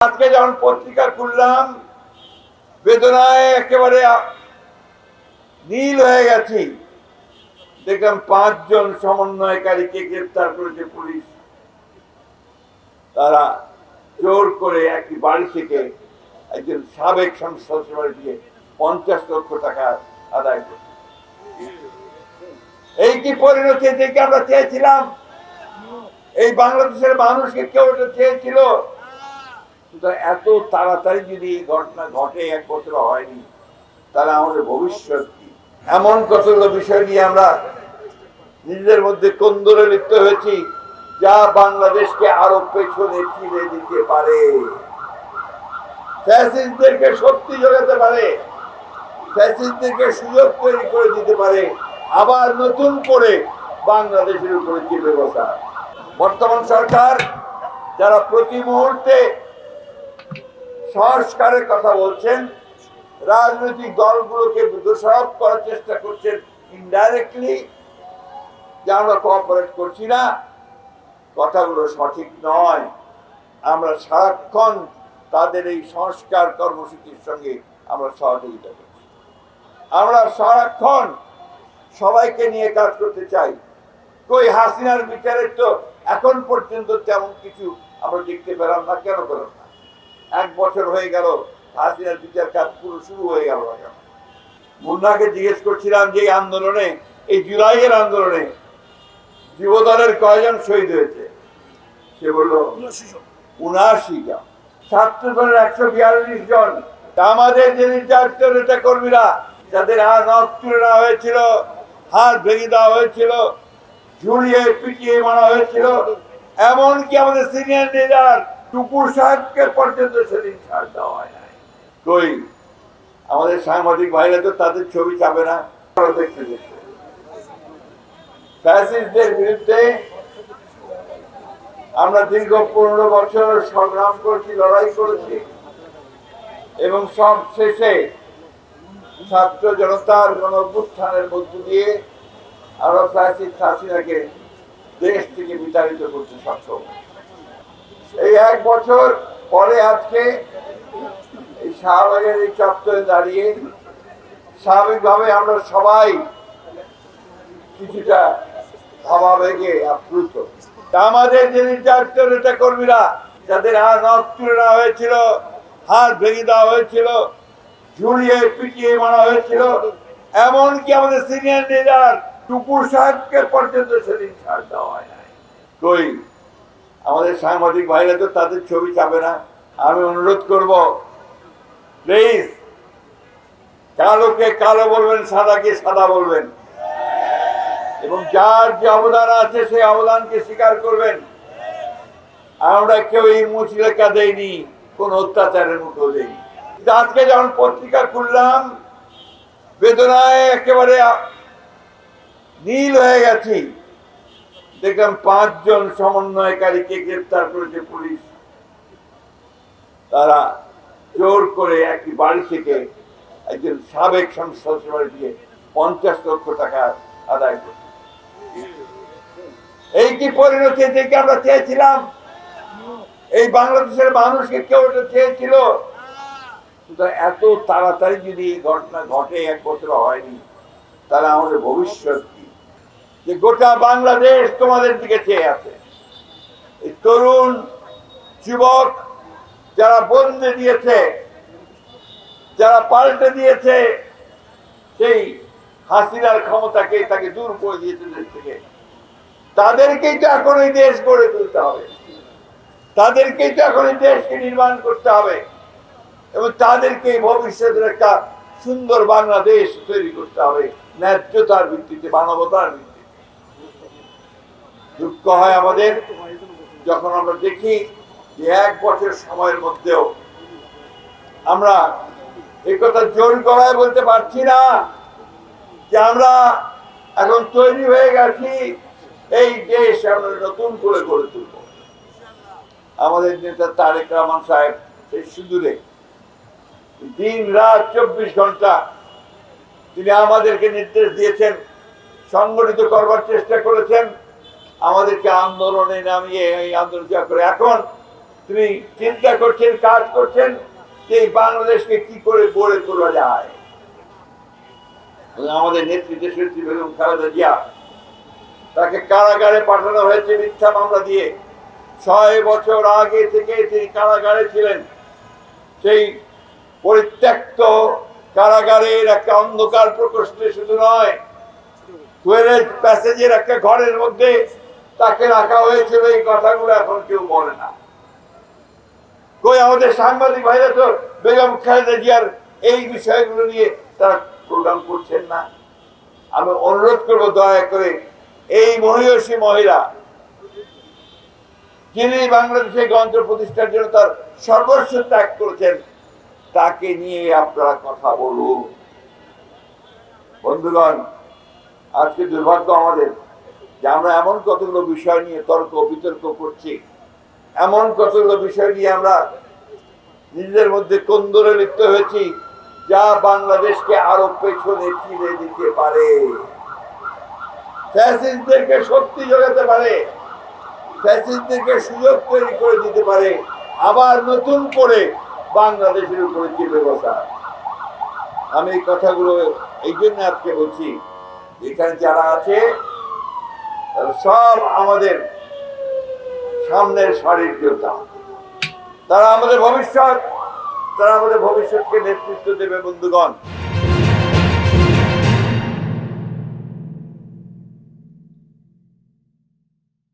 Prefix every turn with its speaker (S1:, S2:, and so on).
S1: আজকে যখন পত্রিকা খুললাম বেদনায় একেবারে নীল হয়ে গেছি। দেখলাম 5 জন সমন্বয়কারীকে গ্রেফতার করেছে পুলিশ। তারা জোর করে একটি বাড়ি থেকে একজন সাবেক সংসদ সদস্যকে 50 লক্ষ টাকা আদায় করেছে। এই কি পরিণতি থেকে আমরা চেয়েছিলাম? এই বাংলাদেশের মানুষকে কেউ এটা চেয়েছিল? এত তাড়াতাড়ি যদি এই ঘটনা ঘটে, 1 বছর হয়নি, তাহলে আমাদের ভবিষ্যৎ কি? এমন কতগুলো বিষয় নিয়ে আমরা নিজেদের মধ্যে কোন্দলে লিপ্ত হয়েছি যা বাংলাদেশকে আরো পেছনে ঠেলে দিতে পারে, ফ্যাসিস্টদেরকে শক্তি যোগাতে পারে, ফ্যাসিস্টদেরকে সুযোগ তৈরি করে দিতে পারে, আবার নতুন করে বাংলাদেশের উপরে চেপে বসা। বর্তমান সরকার যারা প্রতি মুহূর্তে সংস্কারের কথা বলছেন, রাজনৈতিক দলগুলোকে দোষারোপ করার চেষ্টা করছেন ইনডাইরেক্টলি যে আমরা কোঅপারেট করছি না, কথাগুলো সঠিক নয়। আমরা সারাক্ষণ তাদের এই সংস্কার কর্মসূচির সঙ্গে আমরা সহযোগিতা করছি। আমরা সারাক্ষণ সবাইকে নিয়ে কাজ করতে চাই। কই হাসিনার বিচারের তো এখন পর্যন্ত তেমন কিছু আমরা দেখতে পেলাম না। কেন পেলাম না? 1 বছর হয়ে গেল, হাসিনার বিচার কাজ পুরো শুরু হয়ে গেল না। মুন্নাকে জিজ্ঞেস করছিলাম যে আন্দোলনে, এই জুলাইয়ের আন্দোলনে যুবদলের কয়জন শহীদ হয়েছে? সে বলল 79 জন। ছাত্র দলের 142 জন। আমাদের যে নির্যাতিত নেতা কর্মীরা যাদের নখ তুলে নেওয়া হয়েছিল, হাত ভেঙে দেওয়া হয়েছিল, ঝুলিয়ে পিটিয়ে মারা হয়েছিল, এমনকি আমাদের সিনিয়র লিডার টুকুর সাহেবকে পর্যন্ত সেদিন ছাড় দেওয়া হয় নাই। কই আমাদের সাংবাদিক ভাইরা তো তাদের ছবি চাবে না? দেখতে দেখতে ফ্যাসিস্টদের বিরুদ্ধে আমরা দীর্ঘ 15 বছর সংগ্রাম করেছি, লড়াই করেছি, এবং সব শেষে ছাত্র জনতার গণ-অভ্যুত্থানের মধ্য দিয়ে আমরা ফ্যাসিস্ট হাসিনাকে দেশ থেকে বিতাড়িত করতে সক্ষম। এই 1 বছর পরে আজকে এই শাহবাগের এই চত্বরে দাঁড়িয়ে স্বাভাবিকভাবে আমরা সবাই কিছুটা ভাবাবেগে আপ্লুত। আমাদের যে নির্যাতিত নেতা কর্মীরা যাদের নখ তুলে নেওয়া হয়েছিল, হাত ভেঙে দেওয়া হয়েছিল, ঝুলিয়ে পিটিয়ে মারা হয়েছিল, এমনকি আমাদের সিনিয়র লিডার টুকুর সাহেবকে পর্যন্ত সেদিন ছাড় দেওয়া হয় নাই। কই আমাদের সাংবাদিক ভাইরা তো তাদের ছবি চাবে না? আমি অনুরোধ করব, প্লিজ কালোকে কালো বলবেন, সাদাকে সাদা বলবেন, এবং যার যে অবদান আছে সেই অবদানকে স্বীকার করবেন। আমরা কেউ এই মুচলেখা দেয়নি, কোন অত্যাচারের মুখে দেয়নি। আজকে যখন পত্রিকা খুললাম বেদনায় একেবারে নীল হয়ে গেছি। দেখলাম 5 জন সমন্বয়কারীকে গ্রেফতার করেছে পুলিশ। তারা জোর করে একটি বাড়ি থেকে একজন সাবেক সংসদ সদস্যকে 50 লক্ষ টাকা আদায় করেছে। এই কি পরিণতি থেকে আমরা চেয়েছিলাম? এই বাংলাদেশের মানুষকে কেউ এটা চেয়েছিল? এত তাড়াতাড়ি যদি এই ঘটনা ঘটে, 1 বছর হয়নি, তাহলে আমাদের ভবিষ্যৎ কি? যে গোটা বাংলাদেশ তোমাদের দিকে চেয়ে আছে। এই তরুণ যুবক যারা বন্দী দিয়েছে, যারা পাল্টে দিয়েছে সেই হাসিনার ক্ষমতাকে, তাকে দূর করে দিয়েছে দেশ থেকে, তাদেরকেই তো এখন এই দেশ গড়ে তুলতে হবে, তাদেরকেই তো এখন এই দেশকে নির্মাণ করতে হবে, এবং তাদেরকে ভবিষ্যতের একটা সুন্দর বাংলাদেশ তৈরি করতে হবে, ন্যায্যতার ভিত্তিতে, মানবতার ভিত্তিতে। দুঃখ হয় আমাদের যখন আমরা দেখি যে 1 বছর সময়ের মধ্যেও আমরা এই কথা জোর গলায় বলতে পারছি না যে আমরা এখন তৈরি হয়ে গেছি, এই দেশ আমরা নতুন করে গড়ে তুলব। আমাদের নেতা তারেক রহমান সাহেব সেই সুদূরে দিন রাত 24 ঘন্টা তিনি আমাদেরকে নির্দেশ দিয়েছেন, সংগঠিত করবার চেষ্টা করেছেন, আমাদেরকে আন্দোলনে নামিয়ে এই আন্দোলন করে এখন তিনি চিন্তা করছেন, কাজ করছেন যে এই বাংলাদেশকে কি করে গড়ে তোলা যায়। আমাদের নেত্রী দেশনেত্রী বেগম খালেদা জিয়া, তাকে কারাগারে পাঠানো হয়েছে মিথ্যা মামলা দিয়ে। 6 বছর আগে থেকে তিনি কারাগারে ছিলেন। সেই পরিত্যক্ত কারাগারের একটা অন্ধকার প্রকোষ্ঠে শুধু নয়, সুয়েরেজ প্যাসেজের একটা ঘরের মধ্যে তাকে রাখা হয়েছিল। এই কথাগুলো এখন কেউ বলে না। কই আমাদের সাংবাদিক ভাইরা তো বেগম খালেদা জিয়ার এই বিষয়গুলো নিয়ে তারা প্রোগ্রাম করছেন না। আমি অনুরোধ করবো দয়া করে এই মহিষী মহিলা, যিনি বাংলাদেশে গণতন্ত্র প্রতিষ্ঠার জন্য তার সর্বস্ব ত্যাগ করেছেন, তাকে নিয়ে আপনারা কথা বলুন। বন্ধুগণ, আজকে দুর্ভাগ্য আমাদের যে আমরা এমন কতগুলো বিষয় নিয়ে তর্ক বিতর্ক করছি, এমন কতগুলো বিষয় নিয়ে আমরা নিজেদের মধ্যে কোন্দলে লিপ্ত হয়েছি, যা বাংলাদেশকে আরো পেছনে ফিরে দিতে পারে, ফ্যাসিস্টদেরকে শক্তি যোগাতে পারে, ফ্যাসিস্টদেরকে সুযোগ তৈরি করে দিতে পারে আবার নতুন করে বাংলাদেশের উপরে চেপে বসা। আমি এই কথাগুলো এই জন্য আজকে বলছি, এখানে যারা আছে সব আমাদের সামনের সারির যোদ্ধা। তারা আমাদের ভবিষ্যৎ, তারা আমাদের ভবিষ্যৎকে নেতৃত্ব দেবে। বন্ধুগণ,